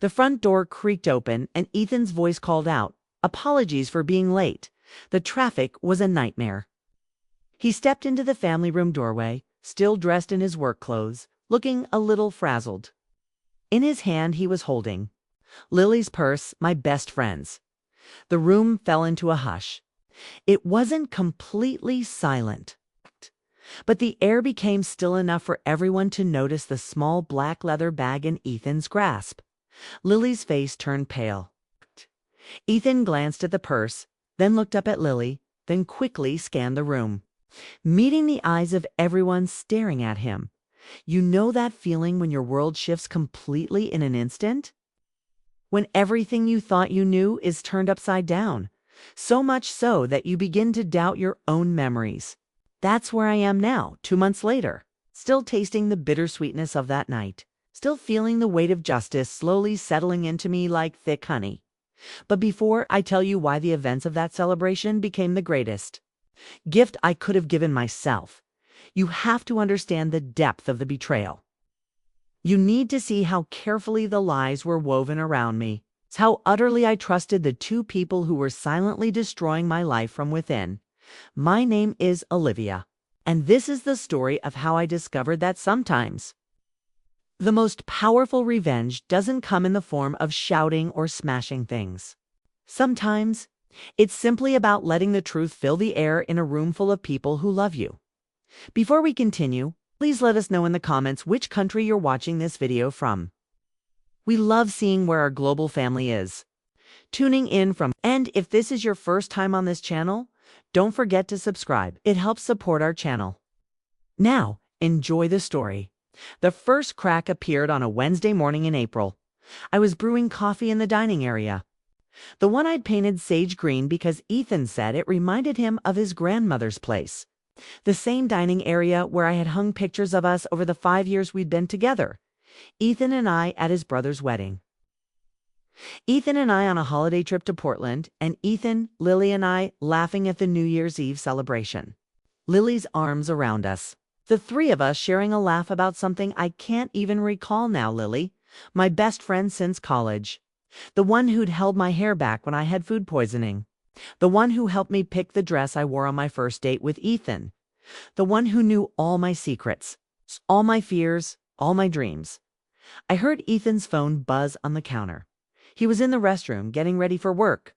The front door creaked open and Ethan's voice called out, "Apologies for being late. The traffic was a nightmare." He stepped into the family room doorway, still dressed in his work clothes, looking a little frazzled. In his hand he was holding Lily's purse, my best friend's. The room fell into a hush. It wasn't completely silent, but the air became still enough for everyone to notice the small black leather bag in Ethan's grasp. Lily's face turned pale. Ethan glanced at the purse, then looked up at Lily, then quickly scanned the room, meeting the eyes of everyone staring at him. You know that feeling when your world shifts completely in an instant? When everything you thought you knew is turned upside down, so much so that you begin to doubt your own memories. That's where I am now, 2 months later, still tasting the bittersweetness of that night, still feeling the weight of justice slowly settling into me like thick honey. But before I tell you why the events of that celebration became the greatest gift I could have given myself, you have to understand the depth of the betrayal. You need to see how carefully the lies were woven around me, how utterly I trusted the two people who were silently destroying my life from within. My name is Olivia, and this is the story of how I discovered that sometimes the most powerful revenge doesn't come in the form of shouting or smashing things. Sometimes it's simply about letting the truth fill the air in a room full of people who love you. Before we continue, please let us know in the comments which country you're watching this video from. We love seeing where our global family is tuning in from. And if this is your first time on this channel, don't forget to subscribe. It helps support our channel. Now, enjoy the story. The first crack appeared on a Wednesday morning in April. I was brewing coffee in the dining area. The one I'd painted sage green because Ethan said it reminded him of his grandmother's place. The same dining area where I had hung pictures of us over the 5 years we'd been together. Ethan and I at his brother's wedding. Ethan and I on a holiday trip to Portland, and Ethan, Lily, and I laughing at the New Year's Eve celebration. Lily's arms around us. The three of us sharing a laugh about something I can't even recall now. Lily, my best friend since college. The one who'd held my hair back when I had food poisoning. The one who helped me pick the dress I wore on my first date with Ethan. The one who knew all my secrets, all my fears, all my dreams. I heard Ethan's phone buzz on the counter. He was in the restroom getting ready for work.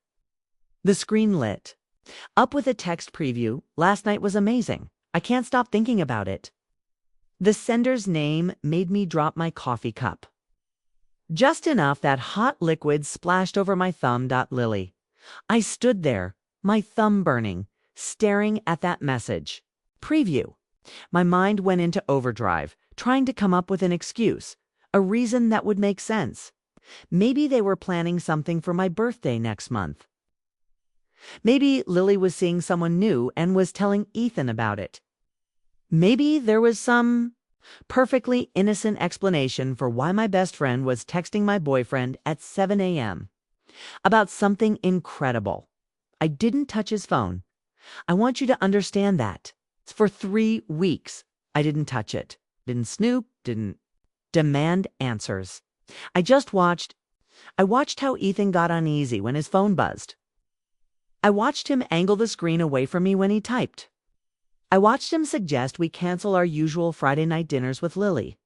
The screen lit up with a text preview. "Last night was amazing. I can't stop thinking about it." The sender's name made me drop my coffee cup. Just enough that hot liquid splashed over my thumb. Lily. I stood there, my thumb burning, staring at that message. Preview. My mind went into overdrive, trying to come up with an excuse, a reason that would make sense. Maybe they were planning something for my birthday next month. Maybe Lily was seeing someone new and was telling Ethan about it. Maybe there was some perfectly innocent explanation for why my best friend was texting my boyfriend at 7 a.m. about something incredible. I didn't touch his phone. I want you to understand that. For 3 weeks, I didn't touch it. Didn't snoop, didn't demand answers. I watched how Ethan got uneasy when his phone buzzed. I watched him angle the screen away from me when he typed. I watched him suggest we cancel our usual Friday night dinners with Lily.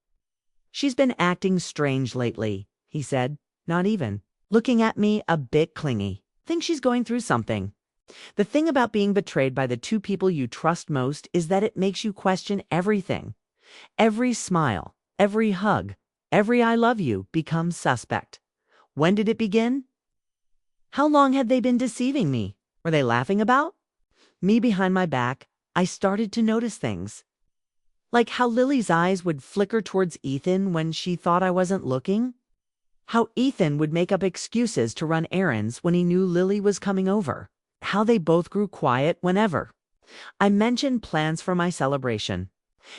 "She's been acting strange lately," he said, not even looking at me, a bit clingy. "Think she's going through something." The thing about being betrayed by the two people you trust most is that it makes you question everything. Every smile, every hug, every "I love you" becomes suspect. When did it begin? How long had they been deceiving me? Were they laughing about me behind my back? I started to notice things. Like how Lily's eyes would flicker towards Ethan when she thought I wasn't looking. How Ethan would make up excuses to run errands when he knew Lily was coming over. How they both grew quiet whenever I mentioned plans for my celebration.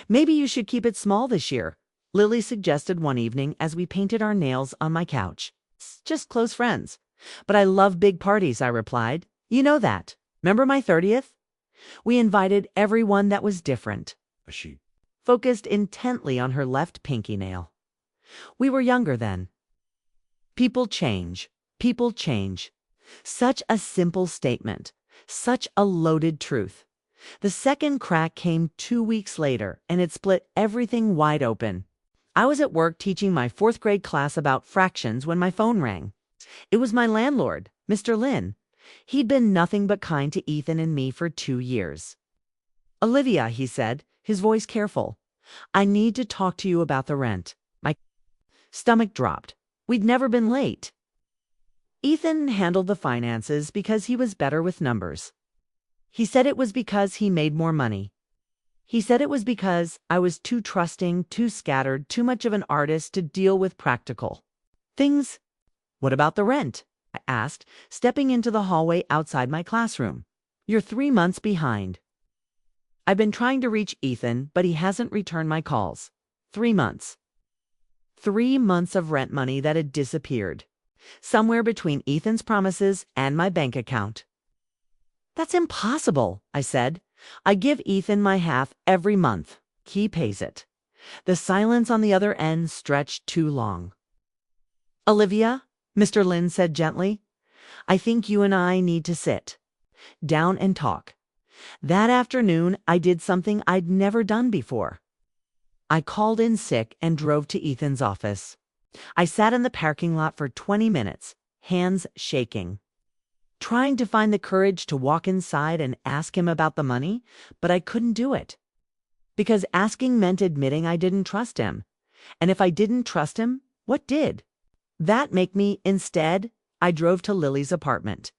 "Maybe you should keep it small this year," Lily suggested one evening as we painted our nails on my couch. "It's just close friends." "But I love big parties," I replied. "You know that. Remember my 30th? We invited everyone that was different." She focused intently on her left pinky nail. "We were younger then." People change. People change. Such a simple statement. Such a loaded truth. The second crack came 2 weeks later, and it split everything wide open. I was at work teaching my fourth grade class about fractions when my phone rang. It was my landlord, Mr. Lin. He'd been nothing but kind to Ethan and me for 2 years. "Olivia," he said, his voice careful, "I need to talk to you about the rent." My stomach dropped. We'd never been late. Ethan handled the finances because he was better with numbers. He said it was because he made more money. He said it was because I was too trusting, too scattered, too much of an artist to deal with practical things. "What about the rent?" I asked, stepping into the hallway outside my classroom. "You're 3 months behind." "I've been trying to reach Ethan, but he hasn't returned my calls." 3 months. 3 months of rent money that had disappeared. Somewhere between Ethan's promises and my bank account. "That's impossible," I said. "I give Ethan my half every month. He pays it." The silence on the other end stretched too long. "Olivia," Mr. Lin said gently, "I think you and I need to sit down and talk." That afternoon, I did something I'd never done before. I called in sick and drove to Ethan's office. I sat in the parking lot for 20 minutes, hands shaking, trying to find the courage to walk inside and ask him about the money, but I couldn't do it. Because asking meant admitting I didn't trust him. And if I didn't trust him, what did? That make me, instead, I drove to Lily's apartment.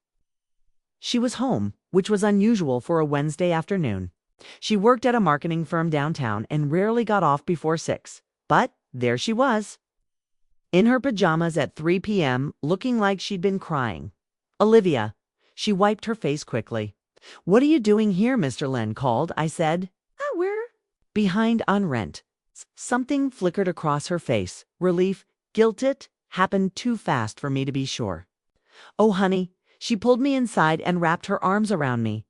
She was home, which was unusual for a Wednesday afternoon. She worked at a marketing firm downtown and rarely got off before 6. But there she was, in her pajamas at 3 p.m., looking like she'd been crying. "Olivia." She wiped her face quickly. "What are you doing here?" Mr. Lin called. I said, we're behind on rent." Something flickered across her face. Relief, guilt. It happened too fast for me to be sure. "Oh, honey." She pulled me inside and wrapped her arms around me.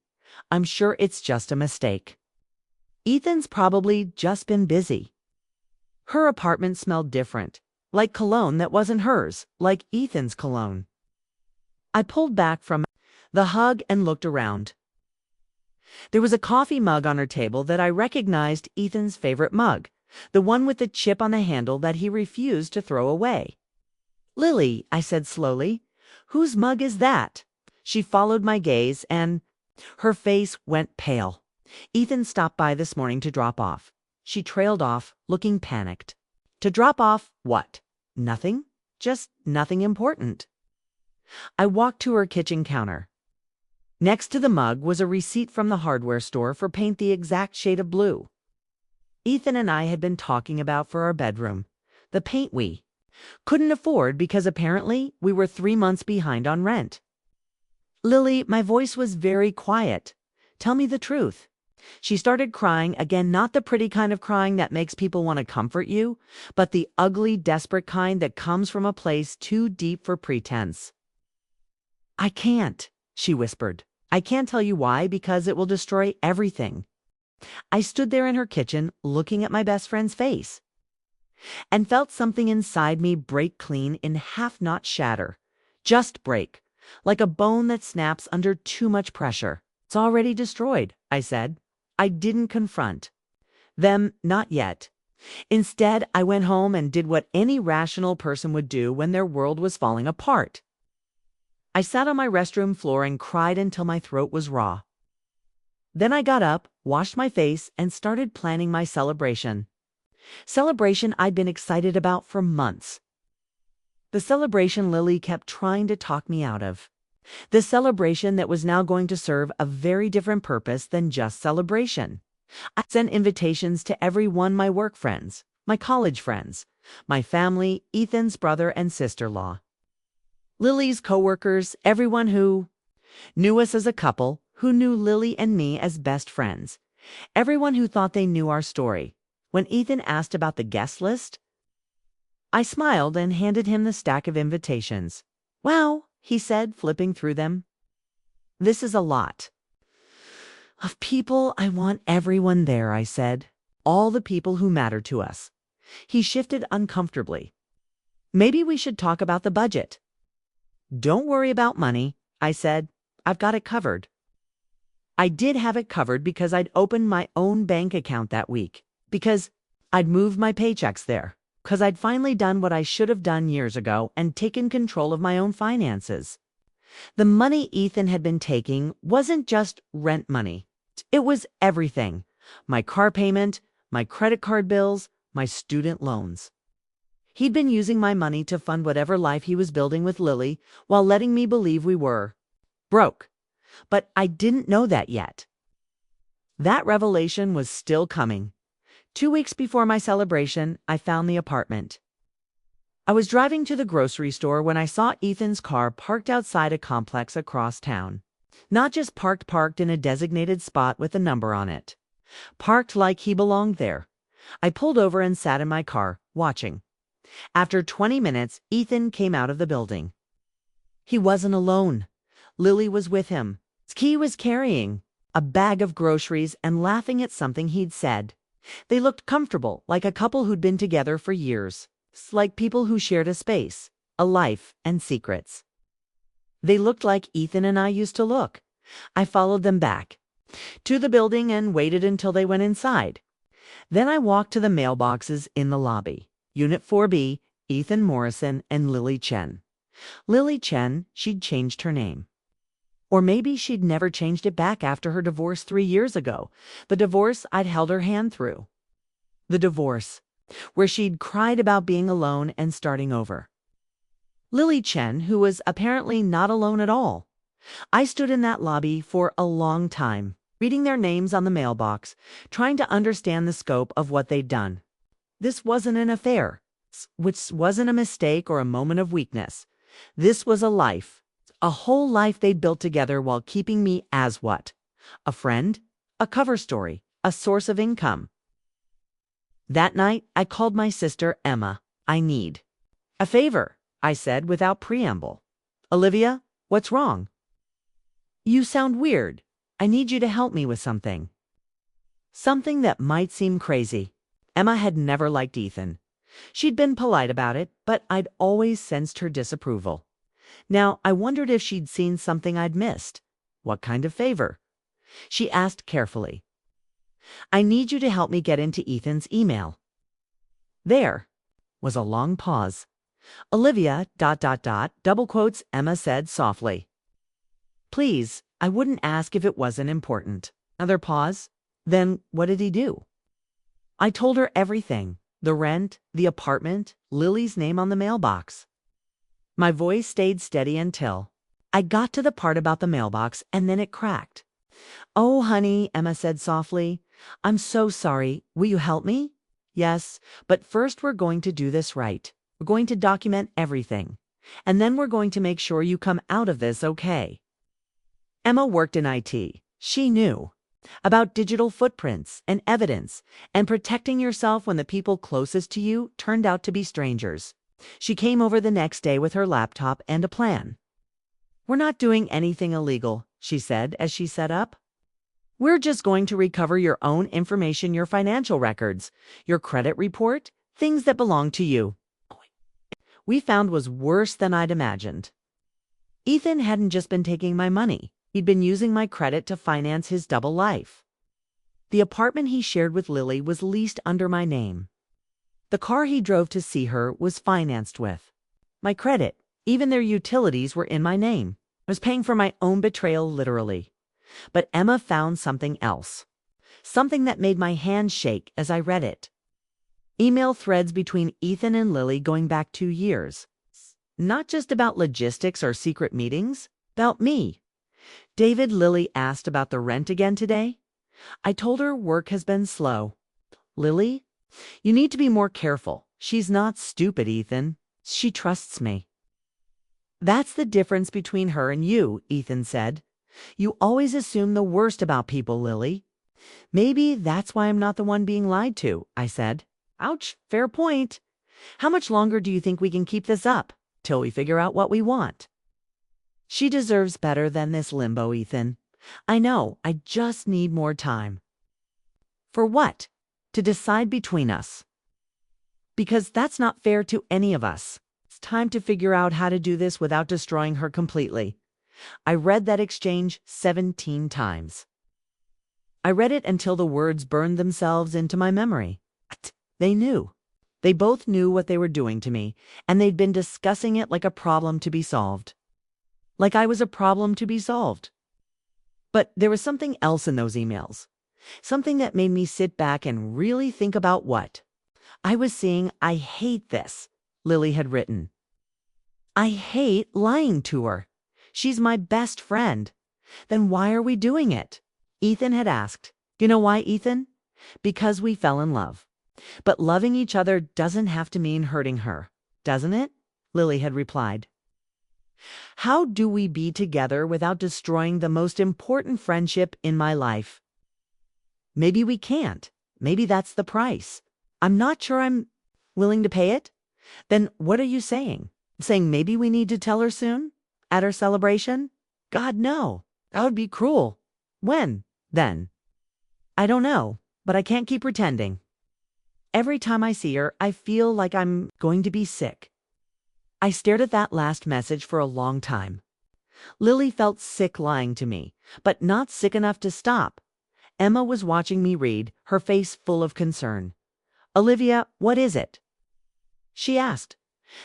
"I'm sure it's just a mistake. Ethan's probably just been busy." Her apartment smelled different. Like cologne that wasn't hers, like Ethan's cologne. I pulled back from the hug and looked around. There was a coffee mug on her table that I recognized, Ethan's favorite mug, the one with the chip on the handle that he refused to throw away. "Lily," I said slowly, "whose mug is that?" She followed my gaze and her face went pale. "Ethan stopped by this morning to drop off." She trailed off, looking panicked. "To drop off what?" "Nothing. Just nothing important." I walked to her kitchen counter. Next to the mug was a receipt from the hardware store for paint the exact shade of blue Ethan and I had been talking about for our bedroom. The paint we couldn't afford because apparently we were 3 months behind on rent. "Lily," my voice was very quiet. "Tell me the truth." She started crying again, not the pretty kind of crying that makes people want to comfort you, but the ugly, desperate kind that comes from a place too deep for pretense. "I can't," she whispered. "I can't tell you why, because it will destroy everything." I stood there in her kitchen, looking at my best friend's face, and felt something inside me break clean in half, not shatter. Just break, like a bone that snaps under too much pressure. "It's already destroyed," I said. I didn't confront them, not yet. Instead, I went home and did what any rational person would do when their world was falling apart. I sat on my restroom floor and cried until my throat was raw. Then I got up, washed my face, and started planning my celebration. Celebration I'd been excited about for months. The celebration Lily kept trying to talk me out of. The celebration that was now going to serve a very different purpose than just celebration. I sent invitations to everyone, my work friends, my college friends, my family, Ethan's brother and sister-in-law, Lily's coworkers, everyone who knew us as a couple, who knew Lily and me as best friends, everyone who thought they knew our story. When Ethan asked about the guest list, I smiled and handed him the stack of invitations. "Wow," he said, flipping through them. "This is a lot of people. I want everyone there," I said. "All the people who matter to us." He shifted uncomfortably. Maybe we should talk about the budget. Don't worry about money, I said. I've got it covered. I did have it covered because I'd opened my own bank account that week, because I'd moved my paychecks there, because I'd finally done what I should have done years ago and taken control of my own finances. The money Ethan had been taking wasn't just rent money. It was everything. My car payment, my credit card bills, my student loans. He'd been using my money to fund whatever life he was building with Lily while letting me believe we were broke. But I didn't know that yet. That revelation was still coming. 2 weeks before my celebration, I found the apartment. I was driving to the grocery store when I saw Ethan's car parked outside a complex across town. Not just parked in a designated spot with a number on it. Parked like he belonged there. I pulled over and sat in my car, watching. After 20 minutes, Ethan came out of the building. He wasn't alone. Lily was with him. He was carrying a bag of groceries and laughing at something he'd said. They looked comfortable, like a couple who'd been together for years. Like people who shared a space, a life, and secrets. They looked like Ethan and I used to look. I followed them back to the building and waited until they went inside. Then I walked to the mailboxes in the lobby. Unit 4B, Ethan Morrison and Lily Chen. Lily Chen, she'd changed her name. Or maybe she'd never changed it back after her divorce 3 years ago. The divorce I'd held her hand through. The divorce, where she'd cried about being alone and starting over. Lily Chen, who was apparently not alone at all. I stood in that lobby for a long time, reading their names on the mailbox, trying to understand the scope of what they'd done. This wasn't an affair, which wasn't a mistake or a moment of weakness. This was a life, a whole life they'd built together while keeping me as what? A friend, a cover story, a source of income. That night, I called my sister Emma. I need a favor, I said without preamble. Olivia, what's wrong? You sound weird. I need you to help me with something. Something that might seem crazy. Emma had never liked Ethan. She'd been polite about it, but I'd always sensed her disapproval. Now, I wondered if she'd seen something I'd missed. What kind of favor? She asked carefully. I need you to help me get into Ethan's email. There was a long pause. Olivia, ... double quotes, Emma said softly. Please, I wouldn't ask if it wasn't important. Another pause. Then what did he do? I told her everything. The rent, the apartment, Lily's name on the mailbox. My voice stayed steady until I got to the part about the mailbox, and then it cracked. Oh, honey, Emma said softly. I'm so sorry. Will you help me? Yes, but first we're going to do this right. We're going to document everything. And then we're going to make sure you come out of this okay. Emma worked in IT. She knew about digital footprints and evidence and protecting yourself when the people closest to you turned out to be strangers. She came over the next day with her laptop and a plan. We're not doing anything illegal, she said as she set up. We're just going to recover your own information, your financial records, your credit report, things that belong to you. We found was worse than I'd imagined. Ethan hadn't just been taking my money. He'd been using my credit to finance his double life. The apartment he shared with Lily was leased under my name. The car he drove to see her was financed with my credit. Even their utilities were in my name. I was paying for my own betrayal, literally. But Emma found something else. Something that made my hands shake as I read it. Email threads between Ethan and Lily going back 2 years. Not just about logistics or secret meetings, about me. David, Lily asked about the rent again today. I told her work has been slow. Lily, you need to be more careful. She's not stupid, Ethan. She trusts me. That's the difference between her and you, Ethan said. You always assume the worst about people, Lily. Maybe that's why I'm not the one being lied to, I said. Ouch, fair point. How much longer do you think we can keep this up? Till we figure out what we want. She deserves better than this limbo, Ethan. I know, I just need more time. For what? To decide between us. Because that's not fair to any of us. It's time to figure out how to do this without destroying her completely. I read that exchange 17 times. I read it until the words burned themselves into my memory. They knew. They both knew what they were doing to me, and they'd been discussing it like a problem to be solved. Like I was a problem to be solved. But there was something else in those emails. Something that made me sit back and really think about what I was seeing. I hate this, Lily had written. I hate lying to her. She's my best friend. Then why are we doing it? Ethan had asked. You know why, Ethan? Because we fell in love. But loving each other doesn't have to mean hurting her, doesn't it? Lily had replied. How do we be together without destroying the most important friendship in my life? Maybe we can't. Maybe that's the price. I'm not sure I'm willing to pay it. Then what are you saying? Saying maybe we need to tell her soon? At our celebration? God, no. That would be cruel. When, then? I don't know, but I can't keep pretending. Every time I see her, I feel like I'm going to be sick. I stared at that last message for a long time. Lily felt sick lying to me, but not sick enough to stop. Emma was watching me read, her face full of concern. Olivia, what is it? She asked.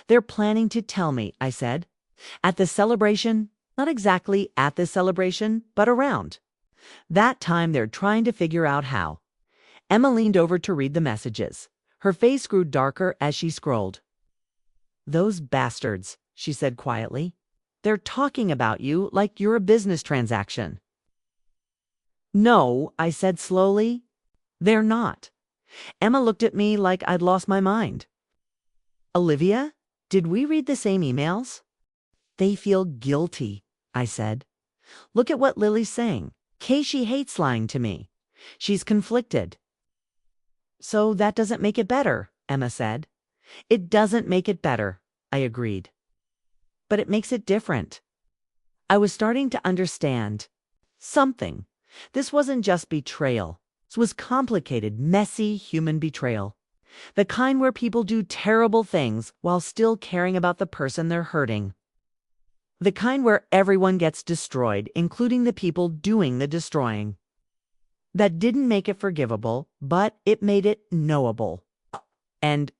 They're planning to tell me, I said. At the celebration? Not exactly at the celebration, but around. That time they're trying to figure out how. Emma leaned over to read the messages. Her face grew darker as she scrolled. Those bastards, she said quietly. They're talking about you like you're a business transaction. No, I said slowly. They're not. Emma looked at me like I'd lost my mind. Olivia, did we read the same emails? They feel guilty, I said. Look at what Lily's saying. She hates lying to me. She's conflicted. So that doesn't make it better, Emma said. It doesn't make it better, I agreed. But it makes it different. I was starting to understand something. This wasn't just betrayal. This was complicated, messy human betrayal. The kind where people do terrible things while still caring about the person they're hurting. The kind where everyone gets destroyed, including the people doing the destroying. That didn't make it forgivable, but it made it knowable. And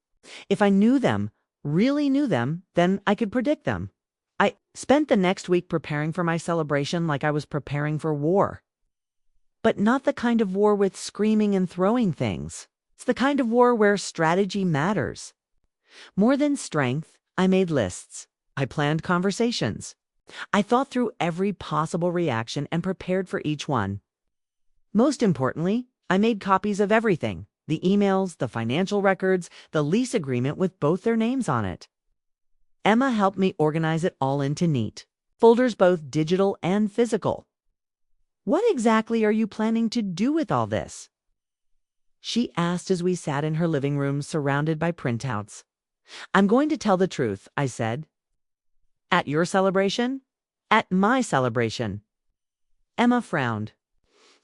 if I knew them, really knew them, then I could predict them. I spent the next week preparing for my celebration like I was preparing for war. But not the kind of war with screaming and throwing things. It's the kind of war where strategy matters. More than strength, I made lists. I planned conversations. I thought through every possible reaction and prepared for each one. Most importantly, I made copies of everything. The emails, the financial records, the lease agreement with both their names on it. Emma helped me organize it all into neat folders, both digital and physical. What exactly are you planning to do with all this? She asked as we sat in her living room surrounded by printouts. I'm going to tell the truth, I said. At your celebration? At my celebration. Emma frowned.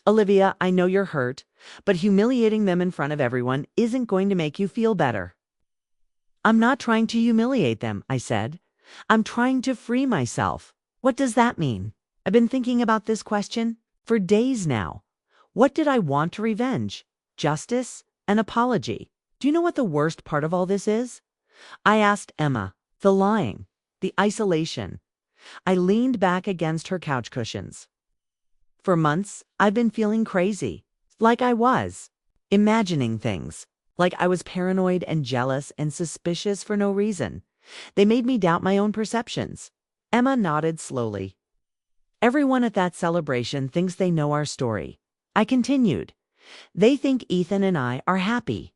Olivia, I know you're hurt, but humiliating them in front of everyone isn't going to make you feel better. I'm not trying to humiliate them, I said. I'm trying to free myself. What does that mean? I've been thinking about this question for days now. What did I want to revenge? Justice? An apology? Do you know what the worst part of all this is? I asked Emma. The lying. The isolation. I leaned back against her couch cushions. For months, I've been feeling crazy. Like I was. Imagining things. Like I was paranoid and jealous and suspicious for no reason. They made me doubt my own perceptions. Emma nodded slowly. Everyone at that celebration thinks they know our story. I continued. They think Ethan and I are happy.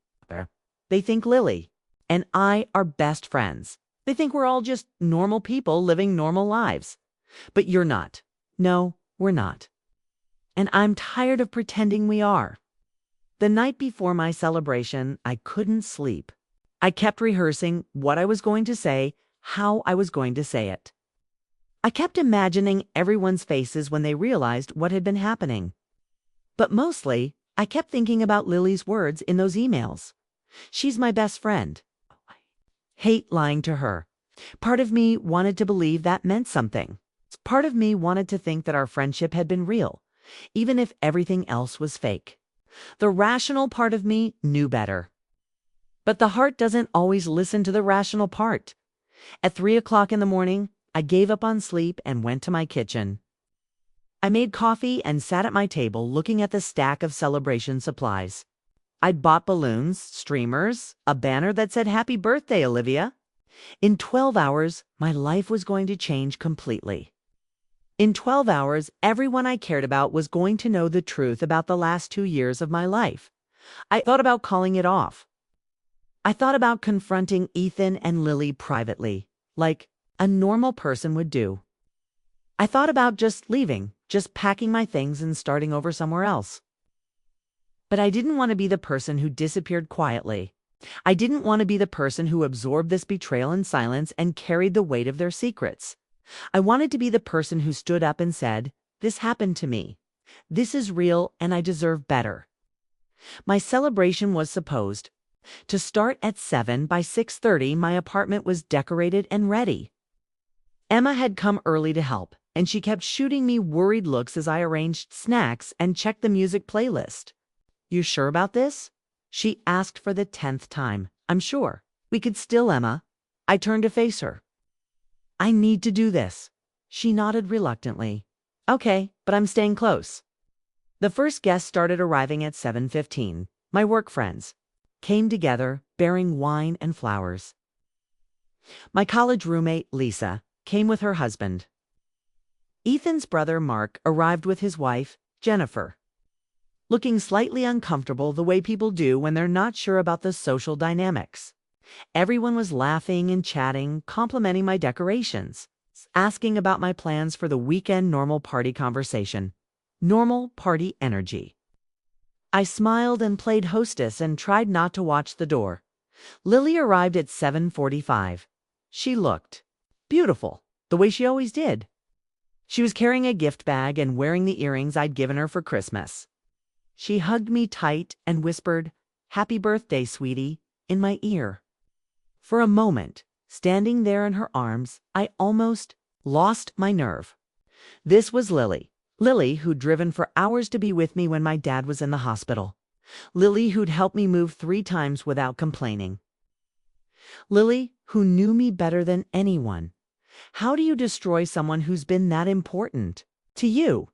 They think Lily and I are best friends. They think we're all just normal people living normal lives. But you're not. No, we're not. And I'm tired of pretending we are. The night before my celebration, I couldn't sleep. I kept rehearsing what I was going to say, how I was going to say it. I kept imagining everyone's faces when they realized what had been happening. But mostly, I kept thinking about Lily's words in those emails. She's my best friend. I hate lying to her. Part of me wanted to believe that meant something. Part of me wanted to think that our friendship had been real, even if everything else was fake. The rational part of me knew better. But the heart doesn't always listen to the rational part. At 3 o'clock in the morning, I gave up on sleep and went to my kitchen. I made coffee and sat at my table looking at the stack of celebration supplies. I'd bought balloons, streamers, a banner that said "Happy Birthday, Olivia." In 12 hours, my life was going to change completely. In 12 hours, everyone I cared about was going to know the truth about the last 2 years of my life. I thought about calling it off. I thought about confronting Ethan and Lily privately, like a normal person would do. I thought about just leaving, just packing my things and starting over somewhere else. But I didn't want to be the person who disappeared quietly. I didn't want to be the person who absorbed this betrayal in silence and carried the weight of their secrets. I wanted to be the person who stood up and said, "This happened to me. This is real and I deserve better." My celebration was supposed to start at 7. By 6:30, my apartment was decorated and ready. Emma had come early to help, and she kept shooting me worried looks as I arranged snacks and checked the music playlist. "You sure about this?" she asked for the 10th time. "I'm sure. We could still, Emma." I turned to face her. "I need to do this." She nodded reluctantly. "Okay, but I'm staying close." The first guests started arriving at 7:15. My work friends came together, bearing wine and flowers. My college roommate, Lisa, came with her husband. Ethan's brother, Mark, arrived with his wife, Jennifer, looking slightly uncomfortable the way people do when they're not sure about the social dynamics. Everyone was laughing and chatting, complimenting my decorations, asking about my plans for the weekend. Normal party conversation. Normal party energy. I smiled and played hostess and tried not to watch the door. Lily arrived at 7:45. She looked beautiful, the way she always did. She was carrying a gift bag and wearing the earrings I'd given her for Christmas. She hugged me tight and whispered, "Happy birthday, sweetie," in my ear. For a moment, standing there in her arms, I almost lost my nerve. This was Lily. Lily, who'd driven for hours to be with me when my dad was in the hospital. Lily, who'd helped me move 3 times without complaining. Lily, who knew me better than anyone. How do you destroy someone who's been that important to you?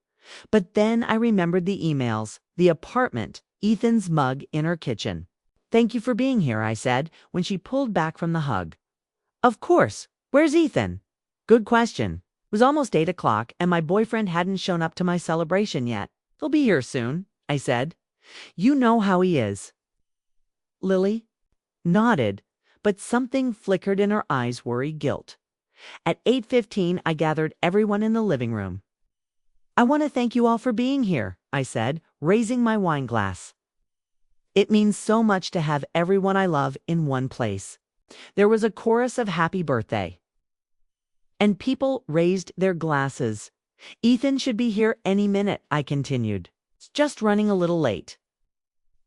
But then I remembered the emails, the apartment, Ethan's mug in her kitchen. "Thank you for being here," I said, when she pulled back from the hug. "Of course. Where's Ethan?" "Good question. It was almost 8 o'clock, and my boyfriend hadn't shown up to my celebration yet. He'll be here soon," I said. "You know how he is." Lily nodded, but something flickered in her eyes, worry, guilt. At 8:15, I gathered everyone in the living room. "I want to thank you all for being here," I said, raising my wine glass. "It means so much to have everyone I love in one place." There was a chorus of "Happy Birthday," and people raised their glasses. "Ethan should be here any minute," I continued. "It's just running a little late."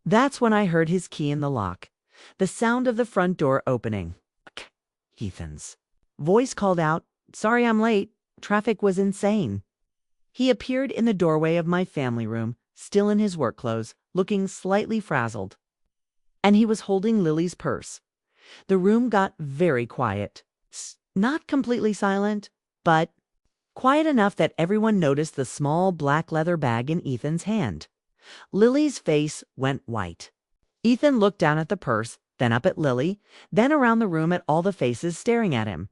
That's when I heard his key in the lock, the sound of the front door opening. Ethan's voice called out, "Sorry I'm late. Traffic was insane." He appeared in the doorway of my family room, still in his work clothes, looking slightly frazzled. And he was holding Lily's purse. The room got very quiet. Not completely silent, but quiet enough that everyone noticed the small black leather bag in Ethan's hand. Lily's face went white. Ethan looked down at the purse, then up at Lily, then around the room at all the faces staring at him.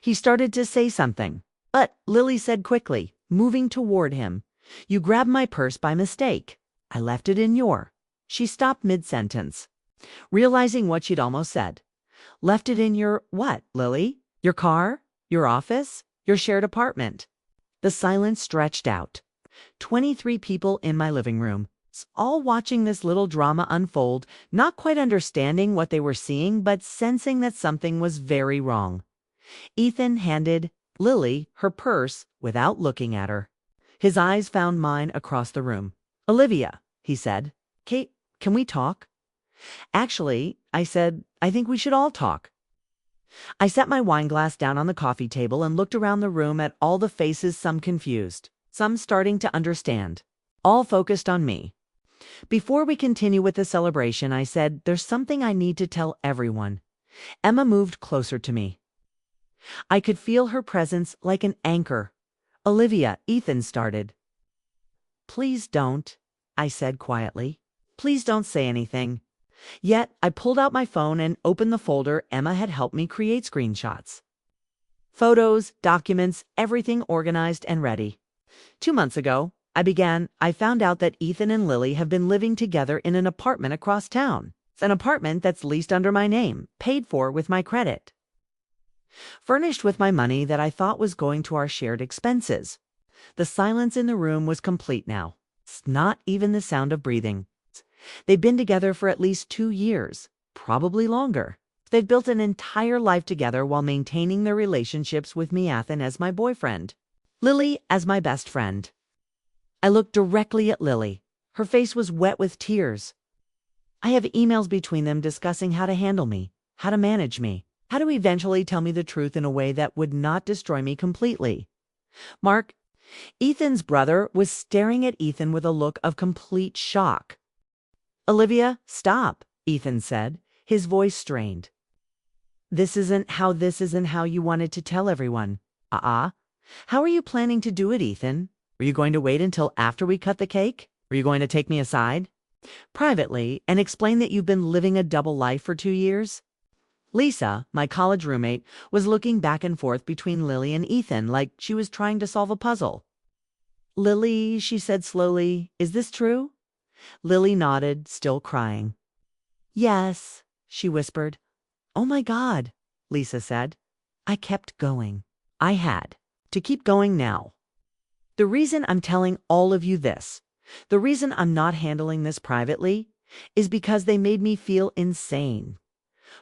He started to say something, but Lily said quickly, moving toward him, "You grabbed my purse by mistake. I left it in your—" She stopped mid-sentence, realizing what she'd almost said. "Left it in your what, Lily? Your car? Your office? Your shared apartment?" The silence stretched out. 23 people in my living room, all watching this little drama unfold, not quite understanding what they were seeing, but sensing that something was very wrong. Ethan handed Lily her purse without looking at her. His eyes found mine across the room. "Olivia," he said, Can we talk?" "Actually," I said, "I think we should all talk." I set my wine glass down on the coffee table and looked around the room at all the faces, some confused, some starting to understand, all focused on me. Before we continue with the celebration, I said, "There's something I need to tell everyone." Emma moved closer to me. I could feel her presence like an anchor. "Olivia," Ethan started. "Please don't," I said quietly. "Please don't say anything." Yet, I pulled out my phone and opened the folder Emma had helped me create screenshots. Photos, documents, everything organized and ready. 2 months ago, I found out that Ethan and Lily have been living together in an apartment across town. It's an apartment that's leased under my name, paid for with my credit, furnished with my money that I thought was going to our shared expenses. The silence in the room was complete now. It's not even the sound of breathing. They've been together for at least 2 years, probably longer. They've built an entire life together while maintaining their relationships with me, Ethan, as my boyfriend, Lily as my best friend. I looked directly at Lily. Her face was wet with tears. I have emails between them discussing how to handle me, how to manage me, how to eventually tell me the truth in a way that would not destroy me completely. Mark, Ethan's brother, was staring at Ethan with a look of complete shock. "Olivia, stop," Ethan said, his voice strained. This isn't how you wanted to tell everyone. How are you planning to do it, Ethan? Are you going to wait until after we cut the cake? Are you going to take me aside privately and explain that you've been living a double life for 2 years? Lisa, my college roommate, was looking back and forth between Lily and Ethan like she was trying to solve a puzzle. "Lily," she said slowly, "is this true?" Lily nodded, still crying. "Yes," she whispered. "Oh my God," Lisa said. I kept going. I had to keep going now. The reason I'm telling all of you this, the reason I'm not handling this privately, is because they made me feel insane.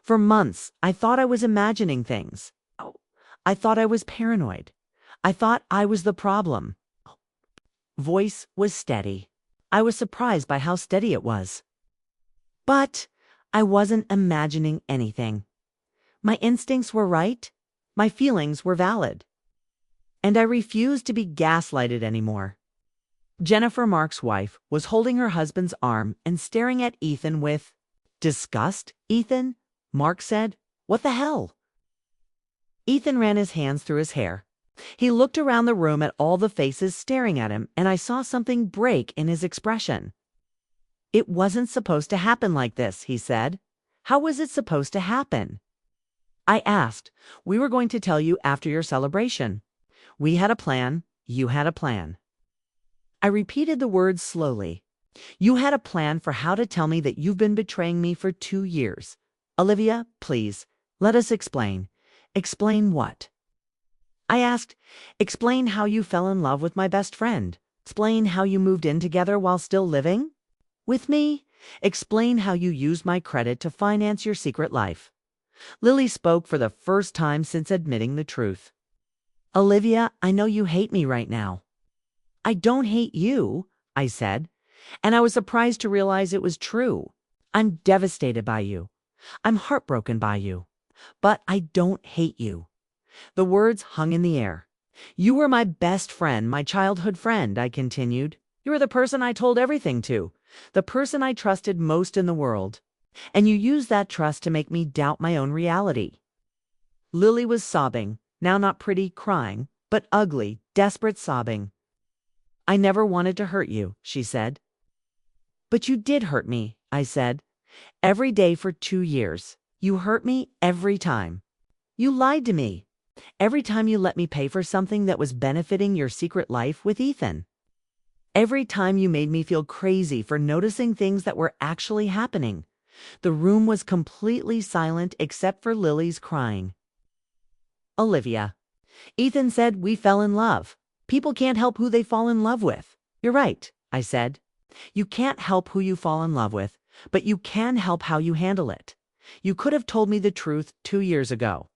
For months, I thought I was imagining things. I thought I was paranoid. I thought I was the problem. Voice was steady. I was surprised by how steady it was. But I wasn't imagining anything. My instincts were right. My feelings were valid. And I refused to be gaslighted anymore. Jennifer, Mark's wife, was holding her husband's arm and staring at Ethan with disgust. "Ethan," Mark said, "what the hell?" Ethan ran his hands through his hair. He looked around the room at all the faces staring at him, and I saw something break in his expression. "It wasn't supposed to happen like this," he said. "How was it supposed to happen?" I asked. "We were going to tell you after your celebration. We had a plan. You had a plan." I repeated the words slowly. "You had a plan for how to tell me that you've been betraying me for 2 years. Olivia, please, let us explain." "Explain what?" I asked. "Explain how you fell in love with my best friend. Explain how you moved in together while still living with me. Explain how you used my credit to finance your secret life." Lily spoke for the first time since admitting the truth. "Olivia, I know you hate me right now." "I don't hate you," I said, and I was surprised to realize it was true. "I'm devastated by you. I'm heartbroken by you. But I don't hate you." The words hung in the air. "You were my best friend, my childhood friend," I continued. "You were the person I told everything to, the person I trusted most in the world. And you used that trust to make me doubt my own reality." Lily was sobbing, now not pretty crying, but ugly, desperate sobbing. "I never wanted to hurt you," she said. "But you did hurt me," I said. "Every day for 2 years. You hurt me every time. You lied to me. Every time you let me pay for something that was benefiting your secret life with Ethan. Every time you made me feel crazy for noticing things that were actually happening." The room was completely silent except for Lily's crying. "Olivia," Ethan said, "we fell in love. People can't help who they fall in love with." "You're right," I said. "You can't help who you fall in love with, but you can help how you handle it. You could have told me the truth 2 years ago.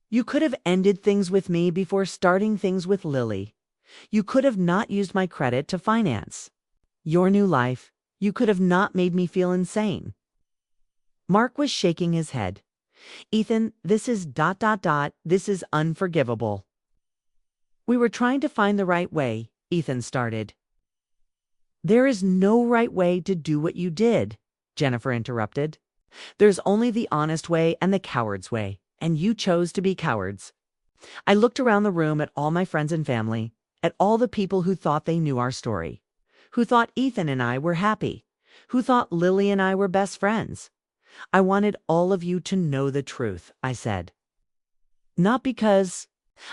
You could have ended things with me before starting things with Lily. You could have not used my credit to finance your new life. You could have not made me feel insane." Mark was shaking his head. Ethan, this is ... This is unforgivable. We were trying to find the right way, Ethan started. There is no right way to do what you did, Jennifer interrupted. There's only the honest way and the coward's way, and you chose to be cowards. I looked around the room at all my friends and family, at all the people who thought they knew our story, who thought Ethan and I were happy, who thought Lily and I were best friends. I wanted all of you to know the truth, I said. Not because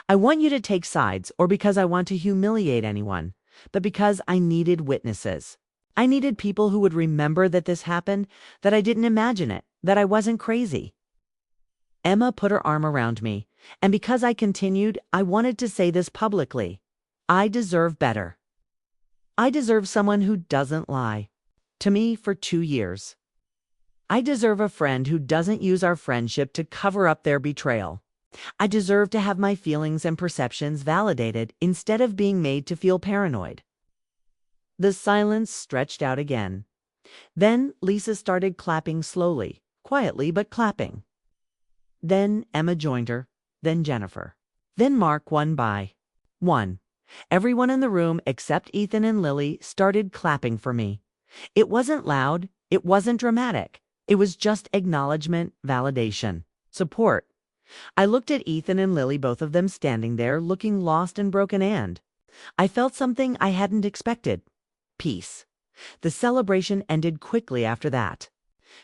I want you to take sides or because I want to humiliate anyone, but because I needed witnesses. I needed people who would remember that this happened, that I didn't imagine it, that I wasn't crazy. Emma put her arm around me, and because I continued, I wanted to say this publicly. I deserve better. I deserve someone who doesn't lie to me for 2 years. I deserve a friend who doesn't use our friendship to cover up their betrayal. I deserve to have my feelings and perceptions validated instead of being made to feel paranoid. The silence stretched out again. Then Lisa started clapping slowly, quietly but clapping. Then Emma joined her, then Jennifer. Then Mark one by one. Everyone in the room except Ethan and Lily started clapping for me. It wasn't loud, it wasn't dramatic. It was just acknowledgement, validation, support. I looked at Ethan and Lily, both of them standing there looking lost and broken, and I felt something I hadn't expected. Peace. The celebration ended quickly after that.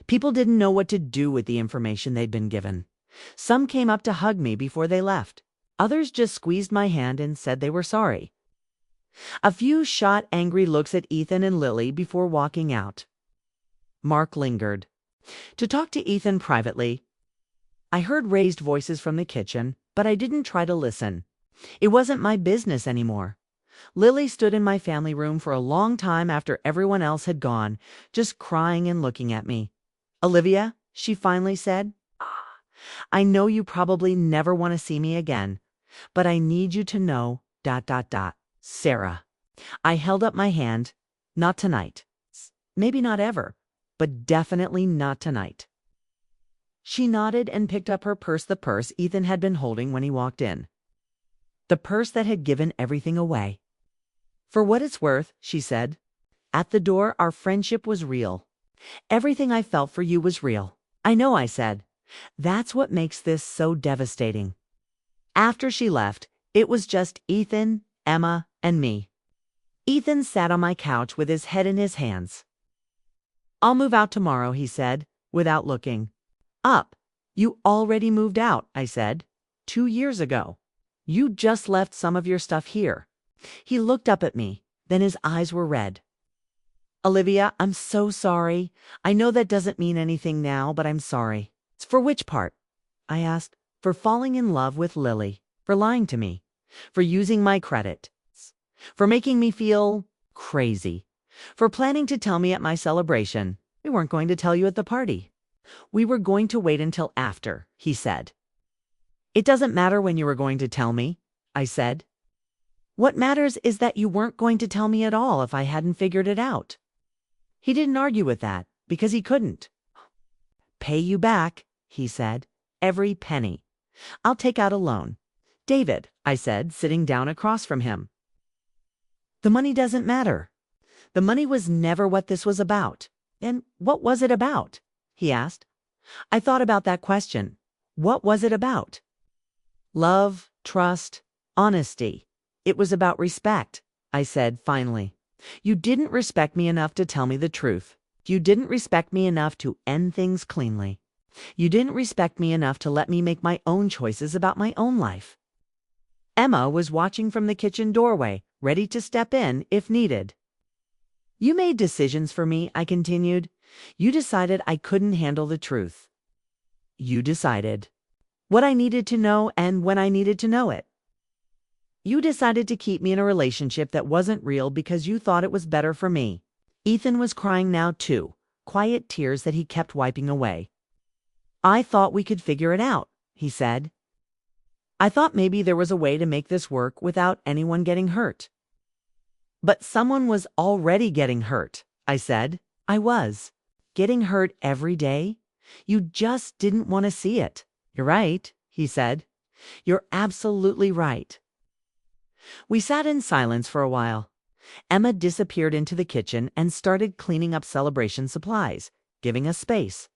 People didn't know what to do with the information they'd been given. Some came up to hug me before they left. Others just squeezed my hand and said they were sorry. A few shot angry looks at Ethan and Lily before walking out. Mark lingered to talk to Ethan privately. I heard raised voices from the kitchen, but I didn't try to listen. It wasn't my business anymore. Lily stood in my family room for a long time after everyone else had gone, just crying and looking at me. Olivia, she finally said, I know you probably never want to see me again, but I need you to know, ... Sarah. I held up my hand. Not tonight. Maybe not ever, but definitely not tonight. She nodded and picked up her purse, the purse Ethan had been holding when he walked in. The purse that had given everything away. For what it's worth, she said. At the door, our friendship was real. Everything I felt for you was real. I know, I said. That's what makes this so devastating. After she left, it was just Ethan, Emma, and me. Ethan sat on my couch with his head in his hands. I'll move out tomorrow, he said, without looking up. You already moved out, I said. 2 years ago. You just left some of your stuff here. He looked up at me, then his eyes were red. Olivia, I'm so sorry. I know that doesn't mean anything now, but I'm sorry. For which part? I asked. For falling in love with Lily, for lying to me, for using my credit, for making me feel crazy, for planning to tell me at my celebration. We weren't going to tell you at the party. We were going to wait until after, he said. It doesn't matter when you were going to tell me, I said. What matters is that you weren't going to tell me at all if I hadn't figured it out. He didn't argue with that, because he couldn't. Pay you back, he said, every penny. I'll take out a loan. David, I said, sitting down across from him. The money doesn't matter. The money was never what this was about. And what was it about? He asked. I thought about that question. What was it about? Love, trust, honesty. It was about respect, I said finally. You didn't respect me enough to tell me the truth. You didn't respect me enough to end things cleanly. You didn't respect me enough to let me make my own choices about my own life. Emma was watching from the kitchen doorway, ready to step in if needed. You made decisions for me, I continued. You decided I couldn't handle the truth. You decided what I needed to know and when I needed to know it. You decided to keep me in a relationship that wasn't real because you thought it was better for me. Ethan was crying now too, quiet tears that he kept wiping away. I thought we could figure it out, he said. I thought maybe there was a way to make this work without anyone getting hurt. But someone was already getting hurt, I said. I was. Getting hurt every day. You just didn't want to see it. You're right, he said. You're absolutely right. We sat in silence for a while. Emma disappeared into the kitchen and started cleaning up celebration supplies, giving us space.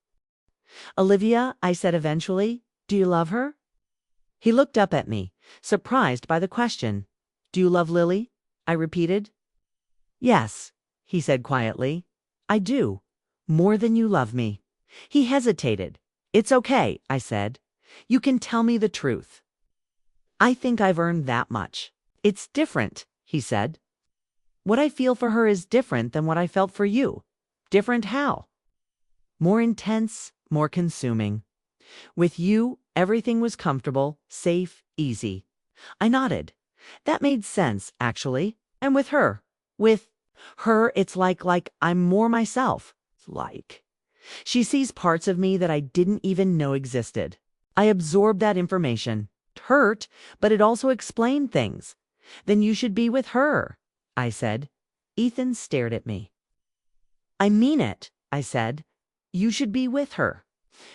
Olivia, I said eventually, do you love her? He looked up at me, surprised by the question. Do you love Lily? I repeated. Yes, he said quietly. I do. More than you love me. He hesitated. It's okay, I said. You can tell me the truth. I think I've earned that much. It's different, he said. What I feel for her is different than what I felt for you. Different how? More intense, more consuming. With you, everything was comfortable, safe, easy. I nodded. That made sense, actually. And with her, it's like I'm more myself. Like. She sees parts of me that I didn't even know existed. I absorbed that information. It hurt, but it also explained things. Then you should be with her, I said. Ethan stared at me. I mean it, I said. You should be with her.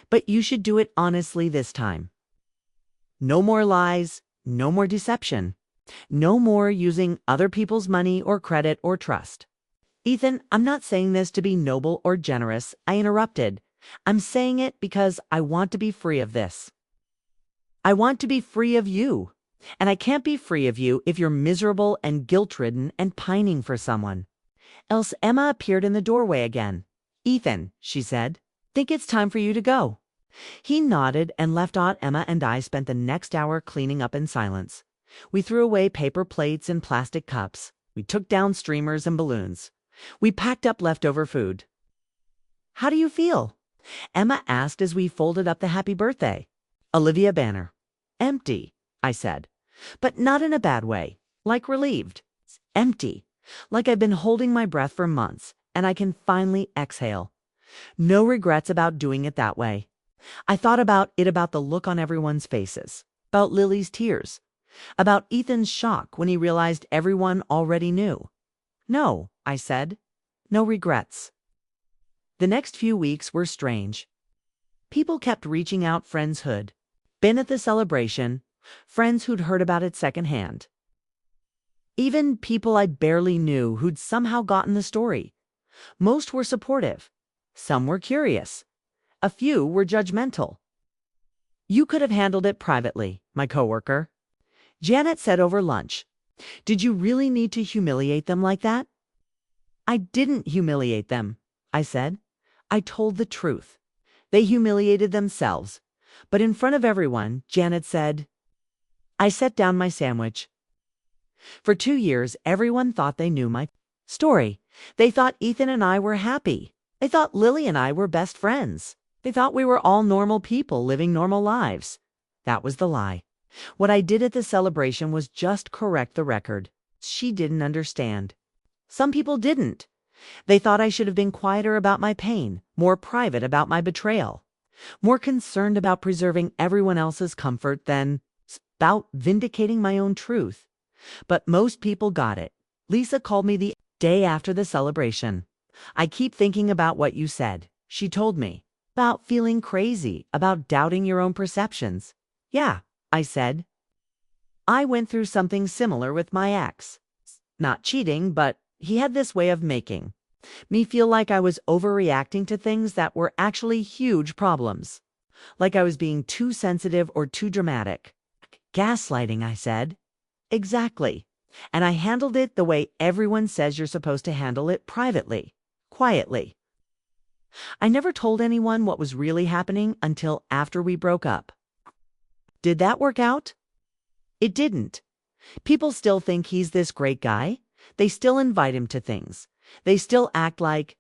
But you should do it honestly this time. No more lies, no more deception. No more using other people's money or credit or trust. Ethan, I'm not saying this to be noble or generous, I interrupted. I'm saying it because I want to be free of this. I want to be free of you. And I can't be free of you if you're miserable and guilt-ridden and pining for someone. Else Emma appeared in the doorway again. Ethan, she said, think it's time for you to go. He nodded and left Aunt Emma and I spent the next hour cleaning up in silence. We threw away paper plates and plastic cups. We took down streamers and balloons. We packed up leftover food. How do you feel? Emma asked as we folded up the happy birthday. Olivia banner. Empty, I said. But not in a bad way, like relieved. Empty, like I've been holding my breath for months, and I can finally exhale. No regrets about doing it that way. I thought about the look on everyone's faces, about Lily's tears, about Ethan's shock when he realized everyone already knew. No, I said. No regrets. The next few weeks were strange. People kept reaching out, friends who'd been at the celebration, friends who'd heard about it secondhand. Even people I barely knew who'd somehow gotten the story. Most were supportive. Some were curious. A few were judgmental. You could have handled it privately, my coworker. Janet said over lunch. Did you really need to humiliate them like that? I didn't humiliate them, I said. I told the truth. They humiliated themselves. But in front of everyone, Janet said, I set down my sandwich. For 2 years, everyone thought they knew my story. They thought Ethan and I were happy. They thought Lily and I were best friends. They thought we were all normal people living normal lives. That was the lie. What I did at the celebration was just correct the record. She didn't understand. Some people didn't. They thought I should have been quieter about my pain, more private about my betrayal, more concerned about preserving everyone else's comfort than about vindicating my own truth. But most people got it. Lisa called me the day after the celebration. I keep thinking about what you said, she told me, about feeling crazy, about doubting your own perceptions. Yeah, I said. I went through something similar with my ex. Not cheating, but he had this way of making me feel like I was overreacting to things that were actually huge problems. Like I was being too sensitive or too dramatic. Gaslighting, I said. Exactly. And I handled it the way everyone says you're supposed to handle it, privately, quietly. I never told anyone what was really happening until after we broke up. Did that work out? It didn't. People still think he's this great guy. They still invite him to things. They still act like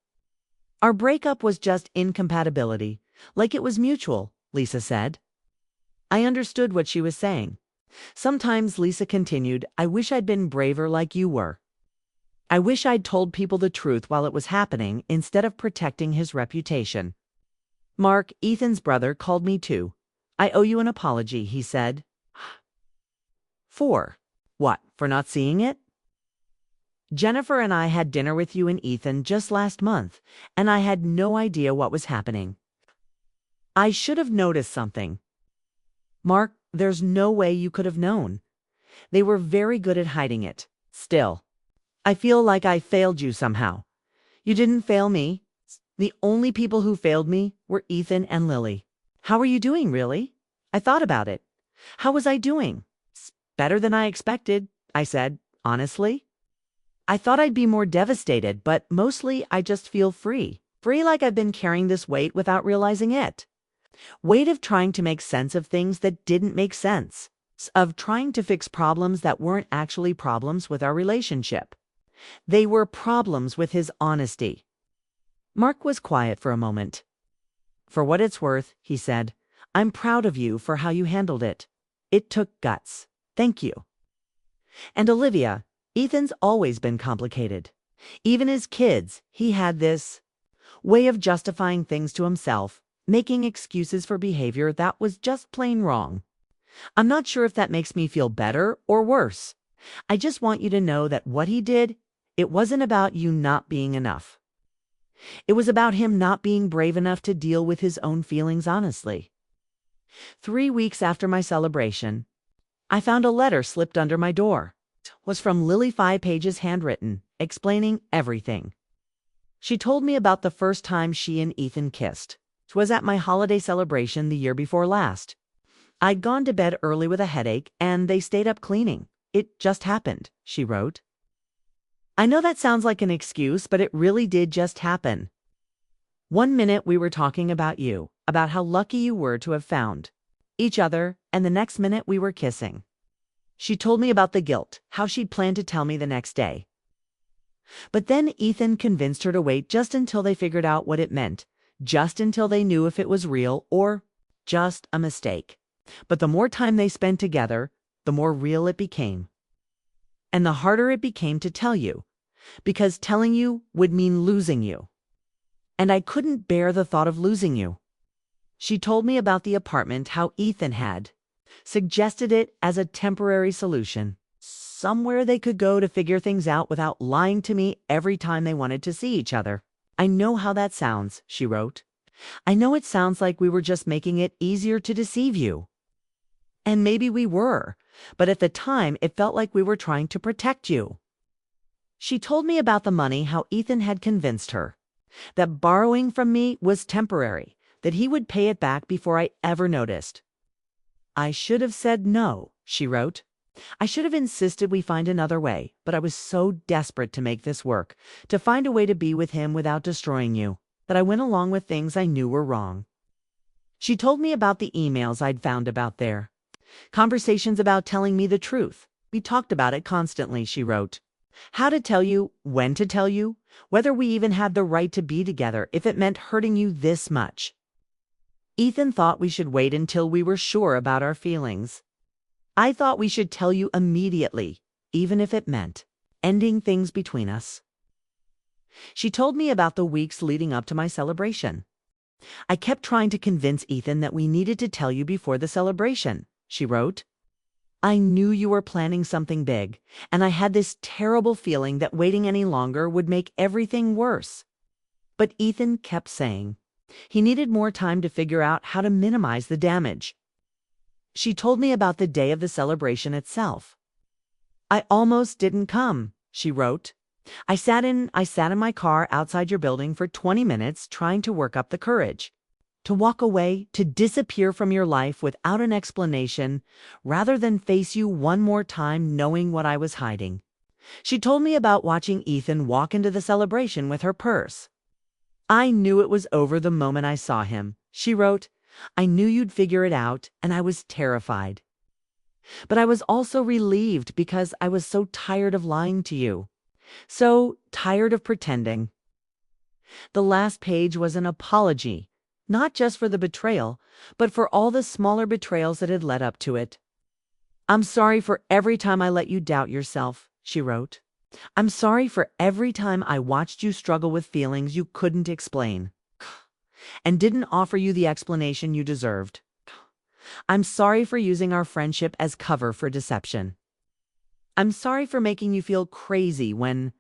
our breakup was just incompatibility, like it was mutual, Lisa said. I understood what she was saying. Sometimes, Lisa continued, I wish I'd been braver like you were. I wish I'd told people the truth while it was happening instead of protecting his reputation. Mark, Ethan's brother, called me too. I owe you an apology, he said. For what? For not seeing it? Jennifer and I had dinner with you and Ethan just last month, and I had no idea what was happening. I should have noticed something. Mark, there's no way you could have known. They were very good at hiding it. Still, I feel like I failed you somehow. You didn't fail me. The only people who failed me were Ethan and Lily. How are you doing, really? I thought about it. How was I doing? Better than I expected, I said, honestly. I thought I'd be more devastated, but mostly I just feel free. Free like I've been carrying this weight without realizing it. Weight of trying to make sense of things that didn't make sense. Of trying to fix problems that weren't actually problems with our relationship. They were problems with his honesty. Mark was quiet for a moment. For what it's worth, he said, I'm proud of you for how you handled it. It took guts. Thank you. And Olivia, Ethan's always been complicated. Even his kids, he had this way of justifying things to himself, making excuses for behavior that was just plain wrong. I'm not sure if that makes me feel better or worse. I just want you to know that what he did, it wasn't about you not being enough. It was about him not being brave enough to deal with his own feelings honestly. 3 weeks after my celebration, I found a letter slipped under my door. It was from Lily 5 pages handwritten, explaining everything. She told me about the first time she and Ethan kissed. It was at my holiday celebration the year before last. I'd gone to bed early with a headache, and they stayed up cleaning. It just happened, she wrote. I know that sounds like an excuse, but it really did just happen. 1 minute we were talking about you, about how lucky you were to have found each other, and the next minute we were kissing. She told me about the guilt, how she'd planned to tell me the next day. But then Ethan convinced her to wait just until they figured out what it meant, just until they knew if it was real or just a mistake. But the more time they spent together, the more real it became. And the harder it became to tell you, because telling you would mean losing you. And I couldn't bear the thought of losing you. She told me about the apartment, how Ethan had suggested it as a temporary solution, somewhere they could go to figure things out without lying to me every time they wanted to see each other. I know how that sounds, she wrote. I know it sounds like we were just making it easier to deceive you. And maybe we were, but at the time it felt like we were trying to protect you. She told me about the money, how Ethan had convinced her that borrowing from me was temporary, that he would pay it back before I ever noticed. I should have said no, she wrote. I should have insisted we find another way, but I was so desperate to make this work, to find a way to be with him without destroying you, that I went along with things I knew were wrong. She told me about the emails I'd found about there. Conversations about telling me the truth. We talked about it constantly, she wrote. How to tell you, when to tell you, whether we even had the right to be together if it meant hurting you this much. Ethan thought we should wait until we were sure about our feelings. I thought we should tell you immediately, even if it meant ending things between us. She told me about the weeks leading up to my celebration. I kept trying to convince Ethan that we needed to tell you before the celebration, she wrote. I knew you were planning something big, and I had this terrible feeling that waiting any longer would make everything worse. But Ethan kept saying he needed more time to figure out how to minimize the damage. She told me about the day of the celebration itself. I almost didn't come, she wrote. I sat in my car outside your building for 20 minutes trying to work up the courage. To walk away, to disappear from your life without an explanation, rather than face you one more time knowing what I was hiding. She told me about watching Ethan walk into the celebration with her purse. I knew it was over the moment I saw him, she wrote. I knew you'd figure it out, and I was terrified. But I was also relieved because I was so tired of lying to you. So tired of pretending. The last page was an apology. Not just for the betrayal, but for all the smaller betrayals that had led up to it. I'm sorry for every time I let you doubt yourself, she wrote. I'm sorry for every time I watched you struggle with feelings you couldn't explain, and didn't offer you the explanation you deserved. I'm sorry for using our friendship as cover for deception. I'm sorry for making you feel crazy when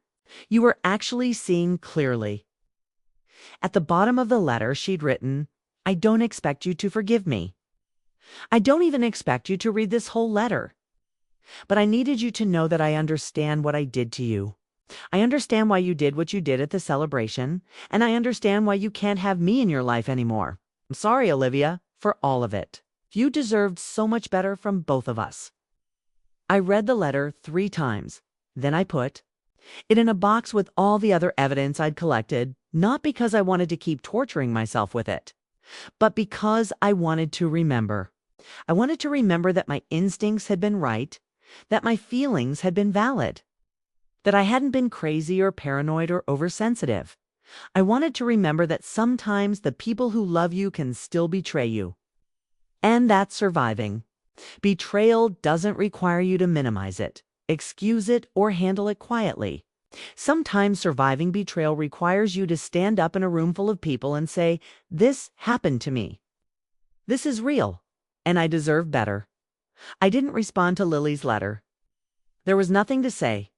you were actually seeing clearly. At the bottom of the letter she'd written, I don't expect you to forgive me. I don't even expect you to read this whole letter. But I needed you to know that I understand what I did to you. I understand why you did what you did at the celebration, and I understand why you can't have me in your life anymore. I'm sorry, Olivia, for all of it. You deserved so much better from both of us. I read the letter 3 times. Then I put it in a box with all the other evidence I'd collected, not because I wanted to keep torturing myself with it, but because I wanted to remember. I wanted to remember that my instincts had been right, that my feelings had been valid, that I hadn't been crazy or paranoid or oversensitive. I wanted to remember that sometimes the people who love you can still betray you. And that's surviving. Betrayal doesn't require you to minimize it, excuse it, or handle it quietly. Sometimes surviving betrayal requires you to stand up in a room full of people and say, "This happened to me. This is real, and I deserve better." I didn't respond to Lily's letter. There was nothing to say.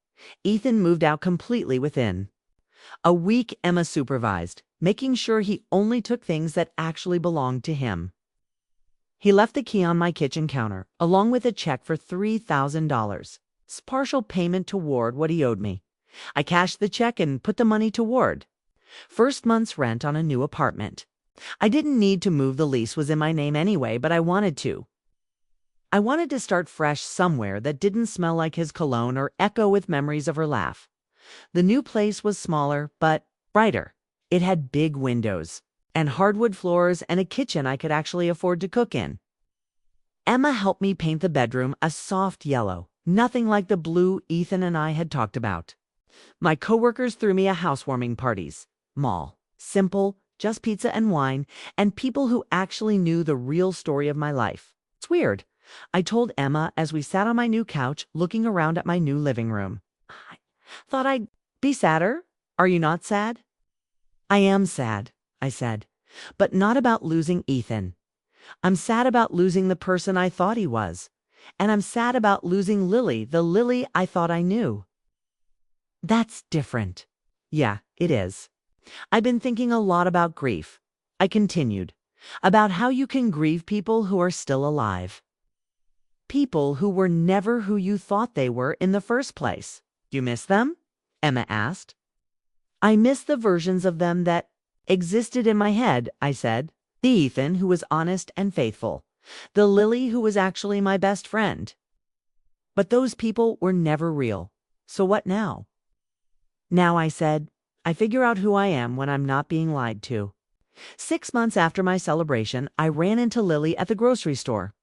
Ethan moved out completely within. A week Emma supervised, making sure he only took things that actually belonged to him. He left the key on my kitchen counter, along with a check for $3,000. It's partial payment toward what he owed me. I cashed the check and put the money toward first month's rent on a new apartment. I didn't need to move, the lease was in my name anyway, but I wanted to. I wanted to start fresh somewhere that didn't smell like his cologne or echo with memories of her laugh. The new place was smaller, but brighter. It had big windows and hardwood floors and a kitchen I could actually afford to cook in. Emma helped me paint the bedroom a soft yellow, nothing like the blue Ethan and I had talked about. My coworkers threw me a housewarming parties. Mall. Simple, just pizza and wine, and people who actually knew the real story of my life. It's weird. I told Emma as we sat on my new couch looking around at my new living room. I thought I'd be sadder. Are you not sad? I am sad, I said, but not about losing Ethan. I'm sad about losing the person I thought he was. And I'm sad about losing Lily, the Lily I thought I knew. That's different. Yeah, it is. I've been thinking a lot about grief. I continued, about how you can grieve people who are still alive. People who were never who you thought they were in the first place. Do you miss them? Emma asked. I miss the versions of them that existed in my head, I said. The Ethan who was honest and faithful. The Lily who was actually my best friend. But those people were never real. So what now? Now, I said, I figure out who I am when I'm not being lied to. 6 months after my celebration, I ran into Lily at the grocery store.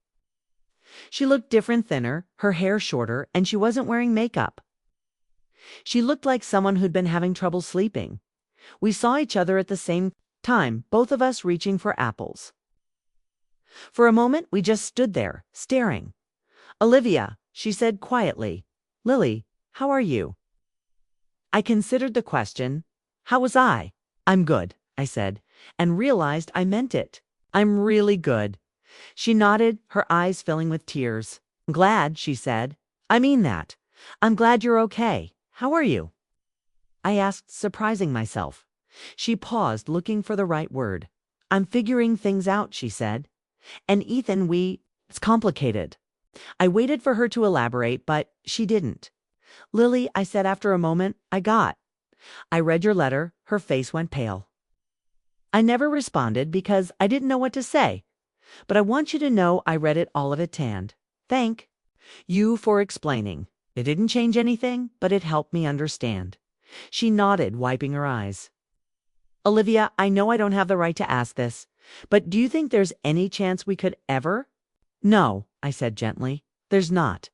She looked different, thinner, her hair shorter, and she wasn't wearing makeup. She looked like someone who'd been having trouble sleeping. We saw each other at the same time, both of us reaching for apples. For a moment, we just stood there, staring. Olivia, she said quietly. Lily, how are you? I considered the question. How was I? I'm good, I said, and realized I meant it. I'm really good. She nodded, her eyes filling with tears. Glad, she said. I mean that. I'm glad you're okay. How are you? I asked, surprising myself. She paused, looking for the right word. I'm figuring things out, she said. And Ethan, it's complicated. I waited for her to elaborate, but she didn't. Lily, I said after a moment, I read your letter. Her face went pale. I never responded because I didn't know what to say. But I want you to know I read it all of it and thank you for explaining. It didn't change anything, but it helped me understand. She nodded, wiping her eyes. Olivia, I know I don't have the right to ask this, but do you think there's any chance we could ever? No, I said gently. There's not.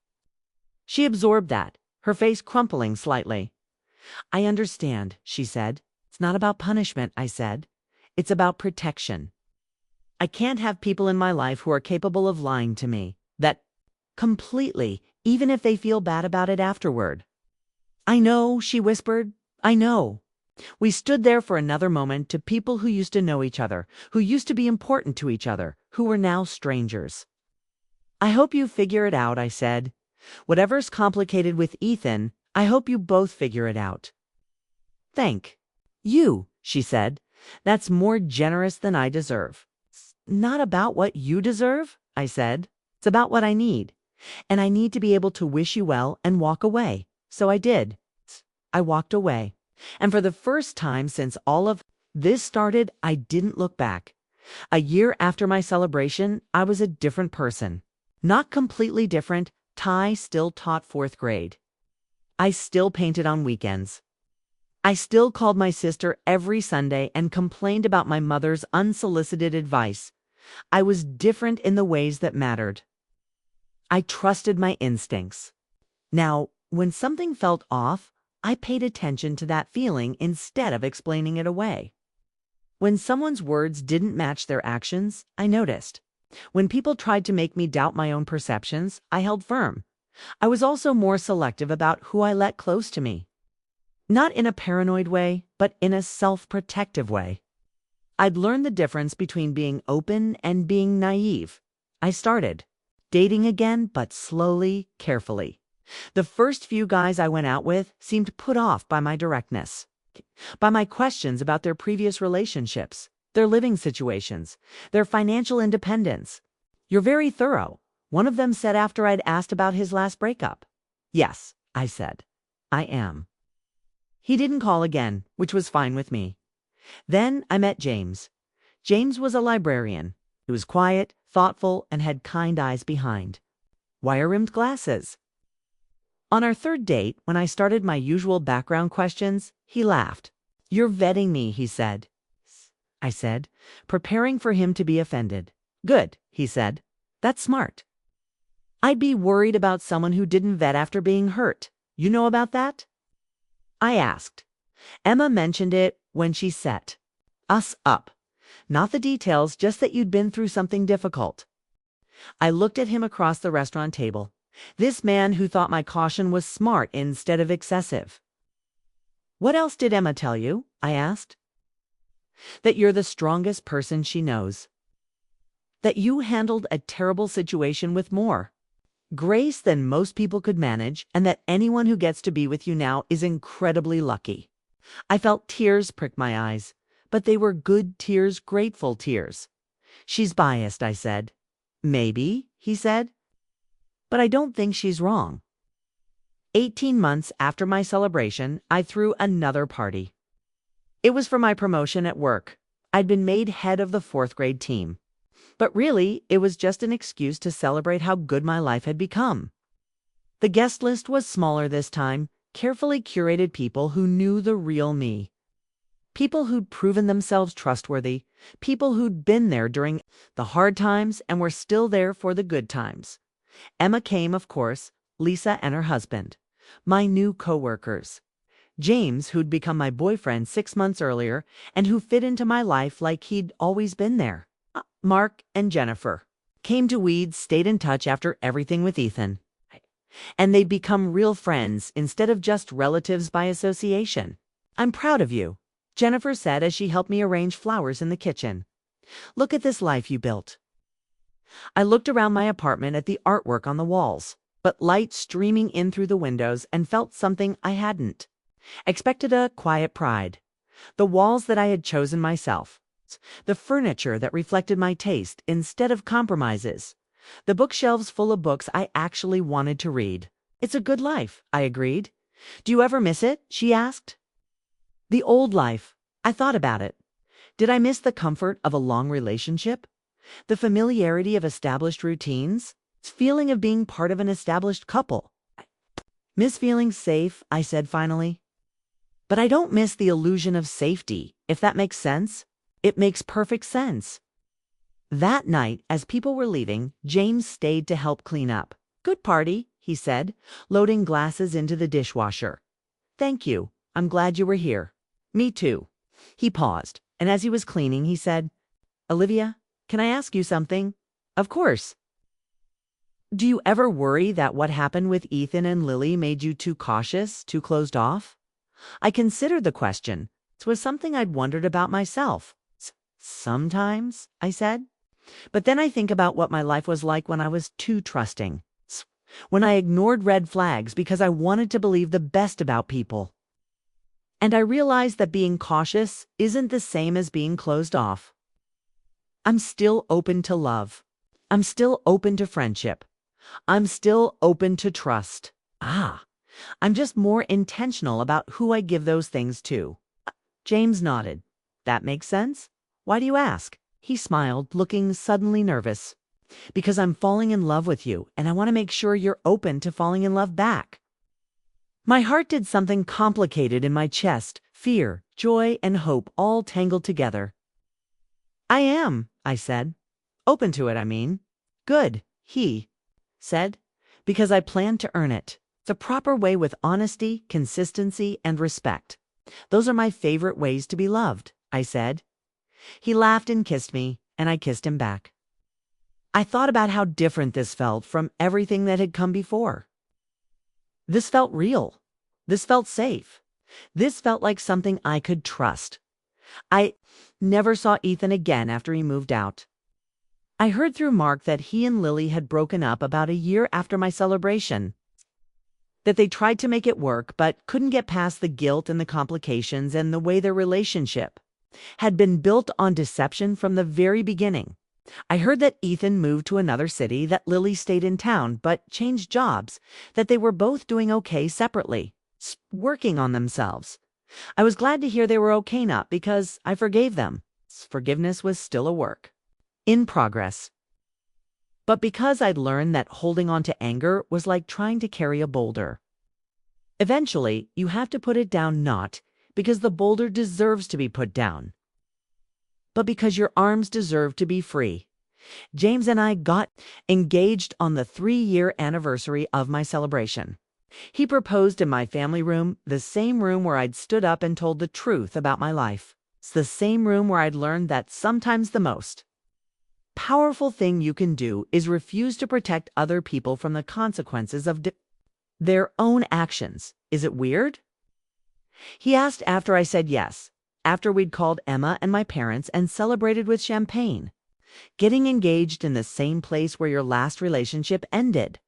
She absorbed that, her face crumpling slightly. I understand, she said. It's not about punishment, I said. It's about protection. I can't have people in my life who are capable of lying to me. That completely, even if they feel bad about it afterward. I know, she whispered. I know. We stood there for another moment to people who used to know each other, who used to be important to each other, who were now strangers. I hope you figure it out, I said. Whatever's complicated with Ethan, I hope you both figure it out. Thank you, she said. That's more generous than I deserve. not about what you deserve, I said. It's about what I need. And I need to be able to wish you well and walk away. So I did. I walked away. And for the first time since all of this started, I didn't look back. A year after my celebration, I was a different person. Not completely different. Ty still taught fourth grade. I still painted on weekends. I still called my sister every Sunday and complained about my mother's unsolicited advice. I was different in the ways that mattered. I trusted my instincts. Now, when something felt off, I paid attention to that feeling instead of explaining it away. When someone's words didn't match their actions, I noticed. When people tried to make me doubt my own perceptions, I held firm. I was also more selective about who I let close to me. Not in a paranoid way, but in a self-protective way. I'd learned the difference between being open and being naive. I started dating again, but slowly, carefully. The first few guys I went out with seemed put off by my directness, by my questions about their previous relationships, their living situations, their financial independence. You're very thorough, one of them said after I'd asked about his last breakup. Yes, I said. I am. He didn't call again, which was fine with me. Then I met James. James was a librarian. He was quiet, thoughtful, and had kind eyes behind wire-rimmed glasses. On our third date, when I started my usual background questions, he laughed. "You're vetting me," he said. I said, preparing for him to be offended. "Good," he said. "That's smart." I'd be worried about someone who didn't vet after being hurt. You know about that? I asked. Emma mentioned it when she set us up. Not the details, just that you'd been through something difficult. I looked at him across the restaurant table. This man who thought my caution was smart instead of excessive. "What else did Emma tell you?" I asked. "That you're the strongest person she knows. That you handled a terrible situation with more grace than most people could manage, and that anyone who gets to be with you now is incredibly lucky." I felt tears prick my eyes, but they were good tears, grateful tears. "She's biased," I said. "Maybe," he said. "But I don't think she's wrong." 18 months after my celebration, I threw another party. It was for my promotion at work. I'd been made head of the fourth grade team. But really, it was just an excuse to celebrate how good my life had become. The guest list was smaller this time, carefully curated people who knew the real me. People who'd proven themselves trustworthy, people who'd been there during the hard times and were still there for the good times. Emma came, of course, Lisa and her husband, my new co-workers. James, who'd become my boyfriend 6 months earlier and who fit into my life like he'd always been there. Mark and Jennifer came to Weeds, stayed in touch after everything with Ethan. And they'd become real friends instead of just relatives by association. "I'm proud of you," Jennifer said as she helped me arrange flowers in the kitchen. "Look at this life you built." I looked around my apartment at the artwork on the walls, but light streaming in through the windows, and felt something I hadn't expected: a quiet pride. The walls that I had chosen myself. The furniture that reflected my taste instead of compromises. The bookshelves full of books I actually wanted to read. "It's a good life," I agreed. "Do you ever miss it?" she asked. The old life. I thought about it. Did I miss the comfort of a long relationship? The familiarity of established routines? The feeling of being part of an established couple? "Miss feeling safe," I said finally. "But I don't miss the illusion of safety, if that makes sense." "It makes perfect sense." That night, as people were leaving, James stayed to help clean up. "Good party," he said, loading glasses into the dishwasher. "Thank you. I'm glad you were here." "Me too." He paused, and as he was cleaning, he said, "Olivia, can I ask you something?" "Of course." "Do you ever worry that what happened with Ethan and Lily made you too cautious, too closed off?" I considered the question. It was something I'd wondered about myself. "Sometimes," I said. "But then I think about what my life was like when I was too trusting. When I ignored red flags because I wanted to believe the best about people. And I realized that being cautious isn't the same as being closed off." I'm still open to love. I'm still open to friendship. I'm still open to trust. I'm just more intentional about who I give those things to. James nodded. That makes sense? Why do you ask? He smiled, looking suddenly nervous. Because I'm falling in love with you, and I want to make sure you're open to falling in love back. My heart did something complicated in my chest, fear, joy, and hope all tangled together. I am, I said. Open to it, I mean. Good, he said, because I plan to earn it. The proper way with honesty, consistency, and respect. Those are my favorite ways to be loved, I said. He laughed and kissed me, and I kissed him back. I thought about how different this felt from everything that had come before. This felt real. This felt safe. This felt like something I could trust. I never saw Ethan again after he moved out. I heard through Mark that he and Lily had broken up about a year after my celebration. That they tried to make it work but couldn't get past the guilt and the complications, and the way their relationship had been built on deception from the very beginning. I heard that Ethan moved to another city, that Lily stayed in town but changed jobs, that they were both doing okay separately, working on themselves. I was glad to hear they were okay, not because I forgave them. Forgiveness was still a work in progress. But because I'd learned that holding on to anger was like trying to carry a boulder. Eventually, you have to put it down, not because the boulder deserves to be put down, but because your arms deserve to be free. James and I got engaged on the 3-year anniversary of my celebration. He proposed in my family room, the same room where I'd stood up and told the truth about my life. It's the same room where I'd learned that sometimes the most powerful thing you can do is refuse to protect other people from the consequences of their own actions. Is it weird? He asked after I said yes, after we'd called Emma and my parents and celebrated with champagne. Getting engaged in the same place where your last relationship ended.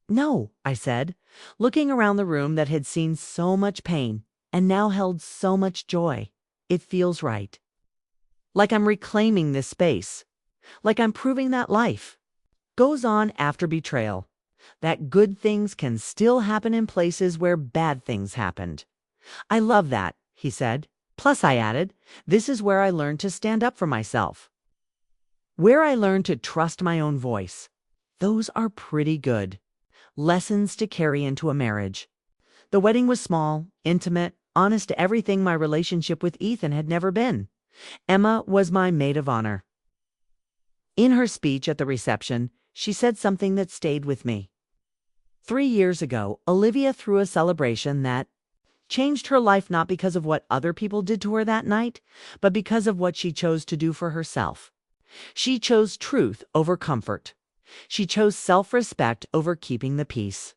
No, I said, looking around the room that had seen so much pain and now held so much joy. It feels right. Like I'm reclaiming this space. Like I'm proving that life goes on after betrayal. That good things can still happen in places where bad things happened. I love that, he said. Plus, I added, this is where I learned to stand up for myself. Where I learned to trust my own voice. Those are pretty good lessons to carry into a marriage. The wedding was small, intimate, honest to everything my relationship with Ethan had never been. Emma was my maid of honor. In her speech at the reception, she said something that stayed with me. 3 years ago, Olivia threw a celebration that changed her life, not because of what other people did to her that night, but because of what she chose to do for herself. She chose truth over comfort. She chose self-respect over keeping the peace.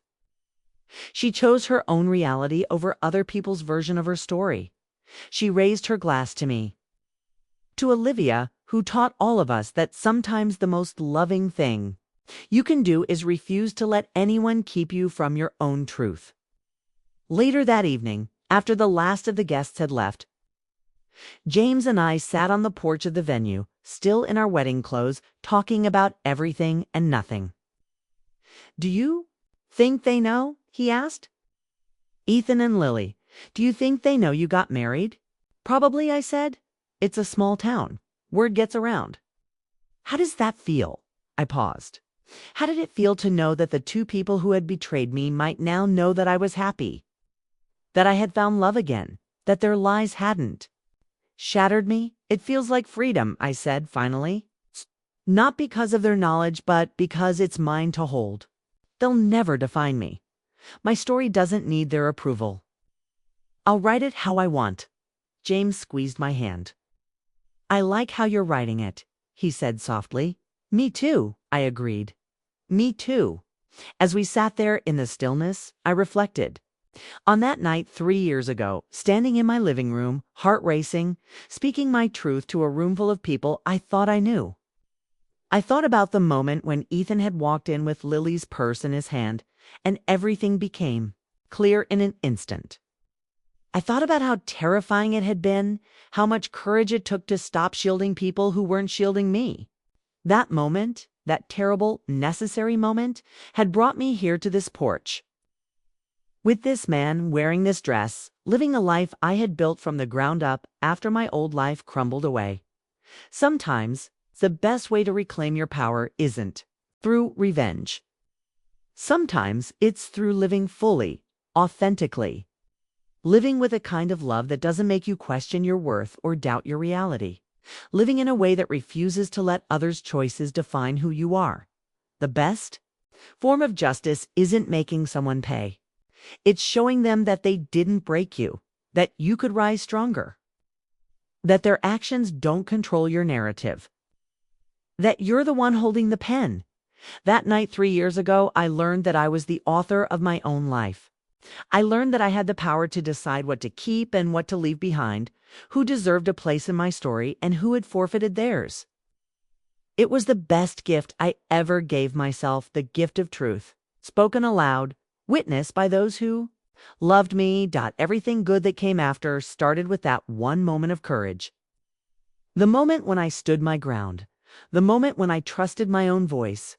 She chose her own reality over other people's version of her story. She raised her glass to me. To Olivia, who taught all of us that sometimes the most loving thing you can do is refuse to let anyone keep you from your own truth. Later that evening, after the last of the guests had left, James and I sat on the porch of the venue, still in our wedding clothes, talking about everything and nothing. Do you think they know? He asked. Ethan and Lily, do you think they know you got married? Probably, I said. It's a small town. Word gets around. How does that feel? I paused. How did it feel to know that the two people who had betrayed me might now know that I was happy? That I had found love again? That their lies hadn't shattered me? It feels like freedom, I said finally. Not because of their knowledge, but because it's mine to hold. They'll never define me. My story doesn't need their approval. I'll write it how I want. James squeezed my hand. I like how you're writing it, he said softly. Me too, I agreed. Me too. As we sat there in the stillness, I reflected. On that night 3 years ago, standing in my living room, heart racing, speaking my truth to a roomful of people I thought I knew. I thought about the moment when Ethan had walked in with Lily's purse in his hand, and everything became clear in an instant. I thought about how terrifying it had been, how much courage it took to stop shielding people who weren't shielding me. That moment, that terrible, necessary moment, had brought me here to this porch. With this man wearing this dress, living a life I had built from the ground up after my old life crumbled away. Sometimes, the best way to reclaim your power isn't through revenge. Sometimes it's through living fully, authentically. Living with a kind of love that doesn't make you question your worth or doubt your reality. Living in a way that refuses to let others' choices define who you are. The best form of justice isn't making someone pay. It's showing them that they didn't break you, that you could rise stronger, that their actions don't control your narrative, that you're the one holding the pen. That night 3 years ago, I learned that I was the author of my own life. I learned that I had the power to decide what to keep and what to leave behind, who deserved a place in my story and who had forfeited theirs. It was the best gift I ever gave myself, the gift of truth, spoken aloud, witnessed by those who loved me. Everything good that came after started with that one moment of courage. The moment when I stood my ground, the moment when I trusted my own voice,